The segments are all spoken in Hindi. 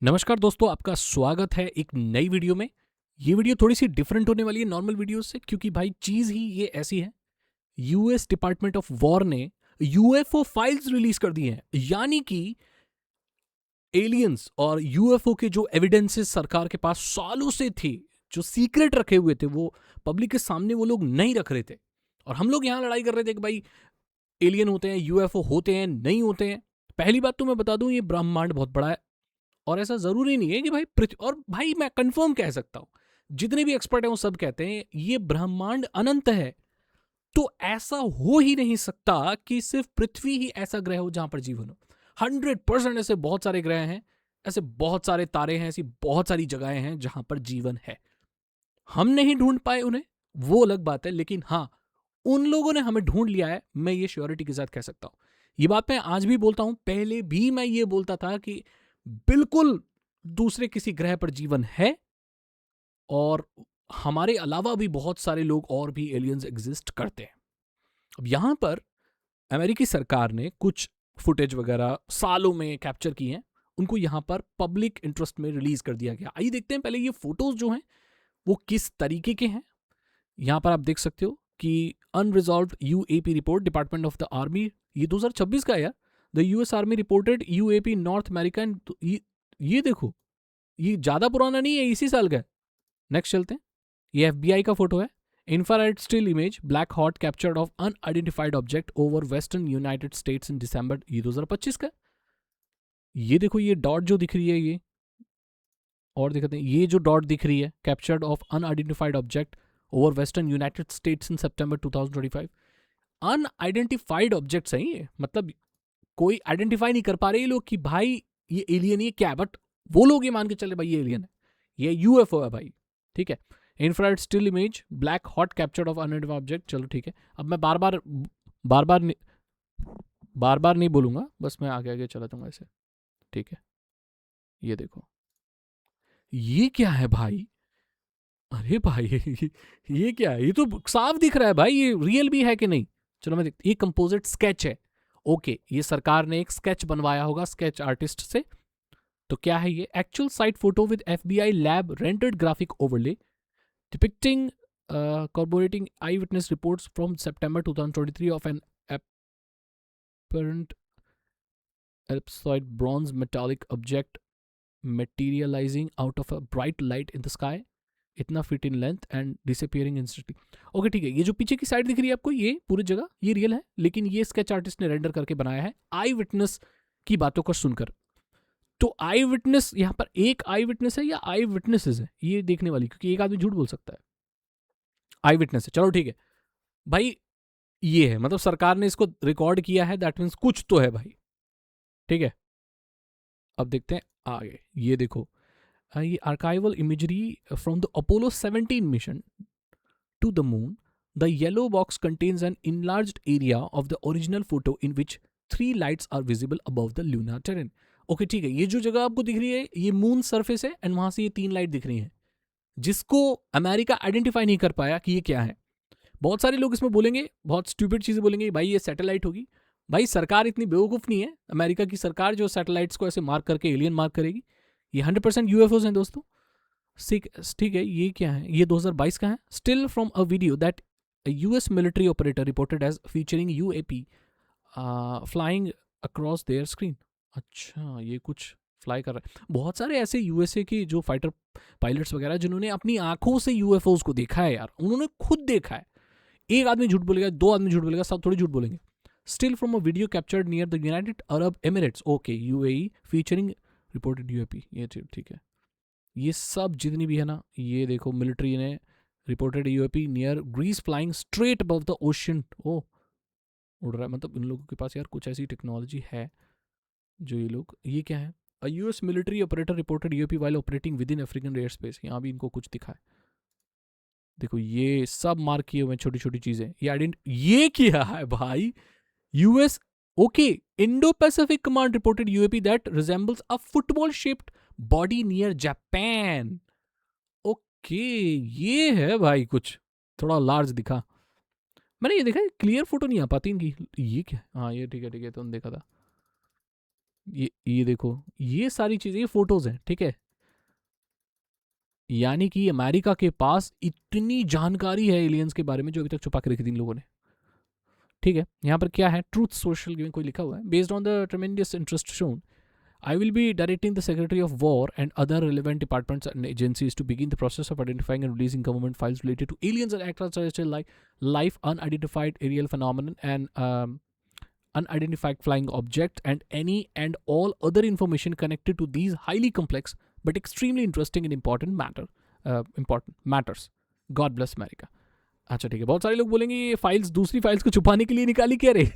नमस्कार दोस्तों, आपका स्वागत है एक नई वीडियो में। ये वीडियो थोड़ी सी डिफरेंट होने वाली है नॉर्मल वीडियोस से, क्योंकि भाई चीज़ ही ये ऐसी है। यूएस डिपार्टमेंट ऑफ वॉर ने यूएफओ फाइल्स रिलीज कर दी हैं, यानी कि एलियंस और यूएफओ के जो एविडेंसेस सरकार के पास सालों से थे, जो सीक्रेट रखे हुए थे, वो पब्लिक के सामने वो लोग नहीं रख रहे थे। और हम लोग यहाँ लड़ाई कर रहे थे कि भाई एलियन होते हैं, यूएफओ होते हैं, नहीं होते हैं। पहली बात तो मैं बता दूं, ये ब्रह्मांड बहुत बड़ा है और ऐसा जरूरी नहीं है कि भाई पृथ्वी, और भाई मैं कंफर्म कह सकता हूं, जितने भी एक्सपर्ट हैं वो सब कहते हैं ये ब्रह्मांड अनंत है। तो ऐसा हो ही नहीं सकता कि सिर्फ पृथ्वी ही ऐसा ग्रह हो जहां पर जीवन हो। 100% ऐसे बहुत सारे ग्रह हैं, ऐसे बहुत सारे तारे हैं, ऐसी बहुत सारी जगहें हैं जहां पर जीवन है। हम नहीं ढूंढ पाए उन्हें, वो अलग बात है, लेकिन हाँ, उन लोगों ने हमें ढूंढ लिया है, मैं ये श्योरिटी के साथ कह सकता हूं। ये बात मैं आज भी बोलता हूं, पहले भी मैं ये बोलता था कि बिल्कुल दूसरे किसी ग्रह पर जीवन है, और हमारे अलावा भी बहुत सारे लोग और भी एलियंस एग्जिस्ट करते हैं। अब यहां पर अमेरिकी सरकार ने कुछ फुटेज वगैरह सालों में कैप्चर की हैं, उनको यहां पर पब्लिक इंटरेस्ट में रिलीज कर दिया गया। आइए देखते हैं पहले ये फोटोज जो हैं वो किस तरीके के हैं। यहां पर आप देख सकते हो कि unresolved UAP report, department of the army, ये 2026 का है यार। The US army reported UAP north America and ये देखो, ये ज्यादा पुराना नहीं है, इसी साल का है। नेक्स्ट चलते हैं। ये एफबीआई का फोटो है। Infrared still image black hot captured of unidentified object over western United States in दिसंबर, ये 2025 का है। ये देखो, ये डॉट जो दिख रही है, ये और दिखाते हैं, ये जो डॉट दिख रही है, captured of unidentified object over western United States in September 2025। Unidentified objects हैं ये, मतलब कोई आइडेंटिफाई नहीं कर पा रहे ये लोग कि भाई ये एलियन ये क्या है, बट वो लोग ये मान के चले भाई ये एलियन है, ये यूएफओ है भाई। ठीक है। Infrared still image black hot captured of unidentified object. चलो ठीक है, अब मैं बार बार नहीं बोलूंगा, बस मैं आगे आगे चला जाऊंगा ऐसे। ठीक है, ये देखो, ये क्या है भाई? अरे भाई ये क्या है? ये तो साफ दिख रहा है भाई, ये रियल भी है कि नहीं। चलो मैं देखती, ये कंपोजिट स्केच है। ओके, ये सरकार ने एक स्केच बनवाया होगा स्केच आर्टिस्ट से। तो क्या है ये? Actual site photo with FBI lab rendered graphic overlay depicting corroborating eyewitness reports from September 2023 of an apparent ellipsoid bronze metallic object materializing out of a bright light in the sky, इतना fit in length and disappearing instantly. Okay ठीक है, ये जो पीछे की साइड दिख रही है आपको, ये पूरी जगह ये रियल है, लेकिन ये स्केच आर्टिस्ट ने रेंडर करके बनाया है आई विटनेस की बातों को सुनकर। तो आई विटनेस, यहाँ पर एक आई विटनेस है या आई विटनेसेस है ये देखने वाली, क्योंकि एक आदमी झूठ बोल सकता है। आई विटनेस है, चलो ठीक है भाई, ये है, मतलब सरकार ने इसको रिकॉर्ड किया है, दैट मीन्स कुछ तो है भाई। ठीक है, अब देखते हैं आगे। ये देखो, ये archival imagery from the Apollo 17 mission to the moon. The yellow box contains an enlarged area of the original photo in which 3 lights are visible above the lunar terrain. Okay ठीक है, ये जो जगह आपको दिख रही है ये मून सरफेस है, एंड वहां से ये 3 लाइट दिख रही हैं, जिसको अमेरिका आइडेंटिफाई नहीं कर पाया कि ये क्या है। बहुत सारे लोग इसमें बोलेंगे, बहुत स्टूपिड चीजें बोलेंगे, भाई ये सैटेलाइट होगी। भाई सरकार इतनी बेवकूफ नहीं है, अमेरिका की सरकार जो सैटेलाइट्स को ऐसे मार्क करके एलियन मार्क करेगी। ये 100% यूएफओज हैं दोस्तों। ठीक है, ये क्या है? ये 2022 का है। Still from a video that US military operator reported as featuring UAP flying across their screen. अच्छा, ये कुछ फ्लाई कर रहा है। बहुत सारे ऐसे यूएसए के जो फाइटर पायलट्स वगैरह जिन्होंने अपनी आंखों से यूएफओज को देखा है यार, उन्होंने खुद देखा है। एक आदमी झूठ बोलेगा, 2 आदमी झूठ बोलेगा, सब थोड़ी झूठ बोलेंगे। Still from a video captured near the United Arab Emirates, okay, UAE featuring reported UAP. ये ठीक है, ये सब जितनी भी है ना, ये देखो, मिलिट्री ने reported UAP near Greece flying straight above the ocean. ओ, उड़ रहा है, मतलब इन लोगों के पास यार कुछ ऐसी टेक्नोलॉजी है जो ये लोग, ये क्या है? A US military operator reported UAP while operating with in African air space. यहाँ भी इनको कुछ दिखा है। देखो, ये सब मार्क किए हुए छोटी छोटी चीजें, ये क्या है भाई? US, okay, Indo Pacific command reported UAP that resembles a football shaped body near Japan. Okay, ये है भाई, कुछ थोड़ा लार्ज दिखा। मैंने ये देखा, क्लियर फोटो नहीं आ पाती इनकी। ये क्या? हाँ, ये ठीक है, तुमने देखा था। ये देखो, ये सारी चीजें, ये फोटोज हैं, ठीक है। यानी कि अमेरिका के पास इतनी जानकारी है एलियंस के बारे में जो अभी तक छुपा के रखी थी इन लोगों ने, ठीक है। यहाँ पर क्या है, ट्रूथ सोशल में कोई लिखा हुआ है, based on the tremendous interest shown I will be directing the Secretary of War and other relevant departments and agencies to begin the process of identifying and releasing government files related to aliens and extraterrestrial life, unidentified aerial phenomenon, and unidentified flying objects, and any and all other information connected to these highly complex but extremely interesting and important matters. God bless America. अच्छा ठीक है, बहुत सारे लोग बोलेंगे ये फाइल्स दूसरी फाइल्स को छुपाने के लिए निकाली क्या रे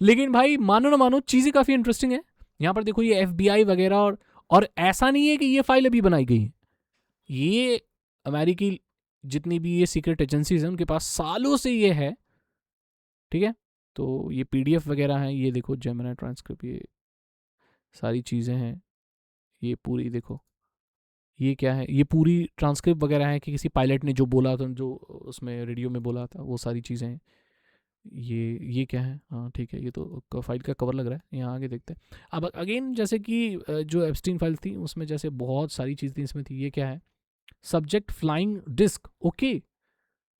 लेकिन भाई मानो ना मानो, चीज़ें काफ़ी इंटरेस्टिंग है। यहाँ पर देखो ये FBI वगैरह, और ऐसा नहीं है कि ये फाइल अभी बनाई गई है, ये अमेरिकी जितनी भी ये सीक्रेट एजेंसीज हैं उनके पास सालों से ये है, ठीक है। तो ये PDF वगैरह हैं, ये देखो जेमिनी ट्रांसक्रिप्ट, ये सारी चीज़ें हैं, ये पूरी देखो, ये क्या है, ये पूरी ट्रांसक्रिप्ट वगैरह है कि किसी पायलट ने जो बोला था, जो उसमें रेडियो में बोला था, वो सारी चीज़ें हैं। ये क्या है, हाँ ठीक है, ये तो फाइल का कवर लग रहा है। यहाँ आगे देखते हैं। अब अगेन जैसे कि जो एप्स्टीन फाइल थी उसमें जैसे बहुत सारी चीज़ थी, इसमें थी ये क्या है, subject flying disc, okay,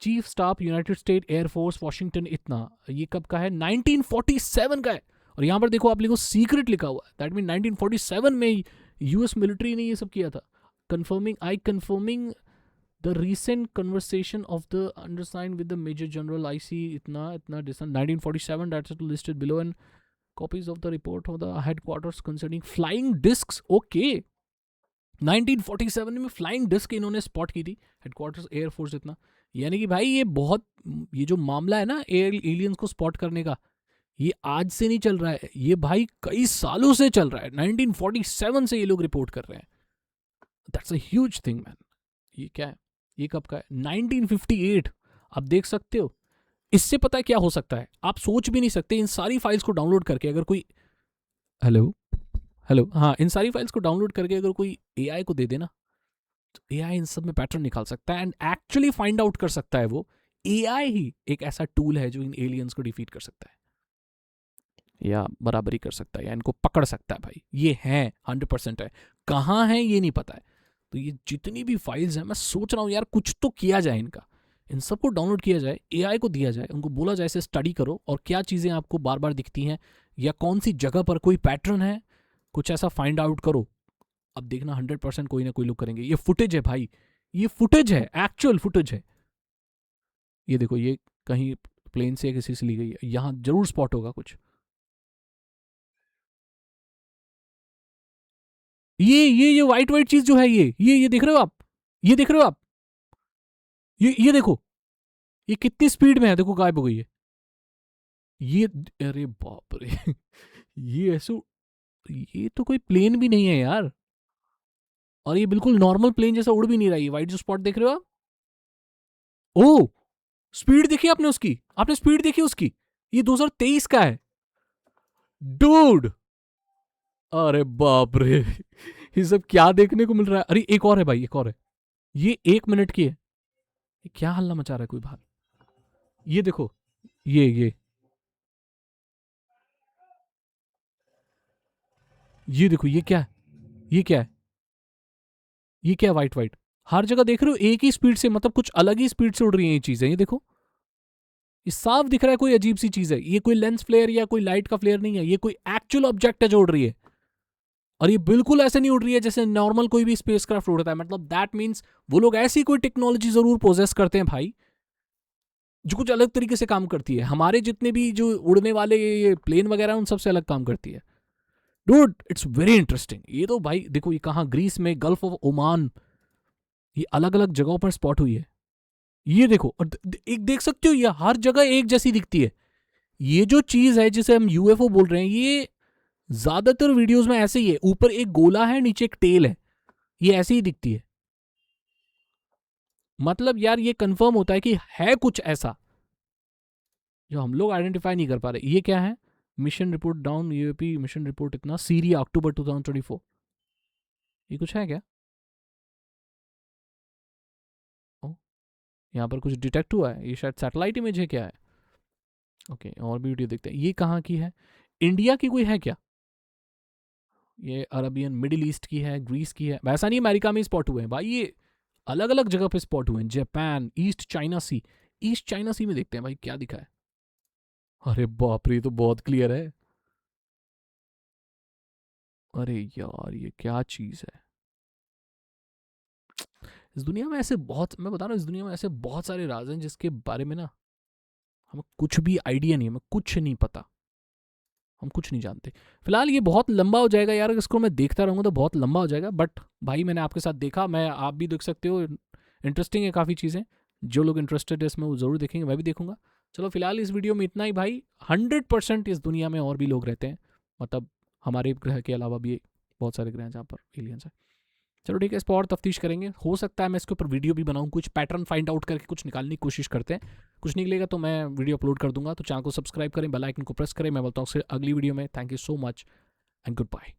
chief staff United State air force Washington, इतना, ये कब का है, 1947 का है। और यहाँ पर देखो आप लिखो सीक्रेट लिखा हुआ है, दैट मीन 1947 में US मिलिट्री ने ये सब किया था। Confirming the recent conversation of the undersigned with the Major General IC itna December 1947, that's listed below, and copies of the report of the headquarters concerning flying discs, okay, 1947 में फ्लाइंग डिस्क इन्होंने स्पॉट की थी, हेडक्वार्टर्स एयरफोर्स इतना। यानी कि भाई ये बहुत, ये जो मामला है ना एलियंस को स्पॉट करने का, ये आज से नहीं चल रहा है, ये भाई कई सालों से चल रहा है, 1947 से ये लोग रिपोर्ट कर रहे हैं। That's a huge thing man. ये क्या है, ये कब का है, 1958। आप देख सकते हो, इससे पता है क्या हो सकता है, आप सोच भी नहीं सकते। इन सारी फाइल्स को डाउनलोड करके अगर कोई, हेलो हेलो, हाँ, इन सारी फाइल्स को डाउनलोड करके अगर कोई AI को दे देना, तो AI इन सब में पैटर्न निकाल सकता है एंड एक्चुअली फाइंड आउट कर सकता है। वो AI ही एक ऐसा टूल है जो इन एलियंस को डिफीट कर सकता है, या बराबरी कर सकता है, या इनको पकड़ सकता है। भाई ये है, 100% है, कहाँ है ये नहीं पता है। तो ये जितनी भी फाइल्स हैं, मैं सोच रहा हूँ यार कुछ तो किया जाए इनका, इन सबको डाउनलोड किया जाए, AI को दिया जाए, उनको बोला जाए इसे स्टडी करो, और क्या चीज़ें आपको बार बार दिखती हैं, या कौन सी जगह पर कोई पैटर्न है, कुछ ऐसा फाइंड आउट करो। अब देखना 100% कोई ना कोई लोग करेंगे। ये फुटेज है भाई, ये फुटेज है, एक्चुअल फुटेज है। ये देखो, ये कहीं प्लेन से या किसी से ली गई है, यहाँ जरूर स्पॉट होगा कुछ। ये व्हाइट व्हाइट चीज जो है, ये देख रहे हो आप, ये देख रहे हो आप, ये देखो, ये कितनी स्पीड में है, देखो गायब हो गई है ये। अरे बाप रे ये ऐसे, ये तो कोई प्लेन भी नहीं है यार, और ये बिल्कुल नॉर्मल प्लेन जैसा उड़ भी नहीं रहा है। व्हाइट जो स्पॉट देख रहे हो आप, ओ, स्पीड देखी आपने उसकी, आपने स्पीड देखी उसकी, ये 2023 का है डूड। अरे बाप रे ये सब क्या देखने को मिल रहा है। अरे एक और है भाई, एक और है, ये 1 मिनट की है। ये क्या हल्ला मचा रहा है कोई बाहर, ये देखो, ये देखो, ये क्या है, ये क्या है, ये क्या है, व्हाइट व्हाइट हर जगह देख रहे हो, एक ही स्पीड से, मतलब कुछ अलग ही स्पीड से उड़ रही है ये चीजें। ये देखो, ये साफ दिख रहा है कोई अजीब सी चीज है, ये कोई लेंस फ्लेयर या कोई लाइट का फ्लेयर नहीं है, ये कोई एक्चुअल ऑब्जेक्ट है जो उड़ रही है। और ये बिल्कुल ऐसे नहीं उड़ रही है जैसे नॉर्मल कोई भी स्पेसक्राफ्ट उड़ता है। मतलब दैट मीन्स वो लोग ऐसी कोई टेक्नोलॉजी जरूर पोजेस करते हैं भाई, जो कुछ अलग तरीके से काम करती है, हमारे जितने भी जो उड़ने वाले ये प्लेन वगैरह उन सबसे अलग काम करती है। Dude it's very interesting. ये तो भाई देखो, ये कहाँ, ग्रीस में, गल्फ ऑफ ओमान, ये अलग अलग जगहों पर स्पॉट हुई है। ये देखो, और एक देख सकते हो, ये हर जगह एक जैसी दिखती है। ये जो चीज है जिसे हम UFO बोल रहे हैं, ये ज्यादातर वीडियोस में ऐसे ही है, ऊपर एक गोला है, नीचे एक टेल है, ये ऐसे ही दिखती है। मतलब यार ये कंफर्म होता है कि है कुछ ऐसा जो हम लोग आइडेंटिफाई नहीं कर पा रहे। ये क्या है, mission report down UAP mission report इतना, सीरिया अक्टूबर 2024, ये कुछ है क्या? ओ, यहाँ पर कुछ डिटेक्ट हुआ है, ये शायद सैटेलाइट इमेज है, क्या है? ओके, और भी वीडियो देखते हैं। ये कहाँ की है, इंडिया की कोई है क्या? ये अरबियन मिडिल ईस्ट की है, ग्रीस की है। वैसा नहीं अमेरिका में स्पॉट हुए हैं भाई, ये अलग अलग जगह पे स्पॉट हुए हैं। जापान, ईस्ट चाइना सी, ईस्ट चाइना सी में देखते हैं भाई क्या दिखा है। अरे बाप रे, ये तो बहुत क्लियर है। अरे यार ये क्या चीज़ है। इस दुनिया में ऐसे बहुत, मैं बता रहा हूँ, इस दुनिया में ऐसे बहुत सारे राज हैं जिसके बारे में ना हमें कुछ भी आइडिया नहीं है, हमें कुछ नहीं पता, हम कुछ नहीं जानते। फिलहाल ये बहुत लंबा हो जाएगा यार, इसको मैं देखता रहूँगा तो बहुत लंबा हो जाएगा। बट भाई मैंने आपके साथ देखा, मैं आप भी देख सकते हो, इंटरेस्टिंग है काफ़ी चीज़ें। जो लोग इंटरेस्टेड है इसमें वो ज़रूर देखेंगे, मैं भी देखूंगा। चलो फिलहाल इस वीडियो में इतना ही भाई। 100% इस दुनिया में और भी लोग रहते हैं, मतलब हमारे ग्रह के अलावा भी बहुत सारे ग्रह हैं जहाँ पर एलियंस हैं। चलो ठीक है, इस पर और तफ्तीश करेंगे। हो सकता है मैं इसके ऊपर वीडियो भी बनाऊँ, कुछ पैटर्न फाइंड आउट करके कुछ निकालने की कोशिश करते हैं। कुछ निकलेगा तो मैं वीडियो अपलोड कर दूंगा। तो चैनल को सब्सक्राइब करें, बेल आइकन को प्रेस करें। मैं बोलता हूँ अगली वीडियो में। Thank you so much and good bye.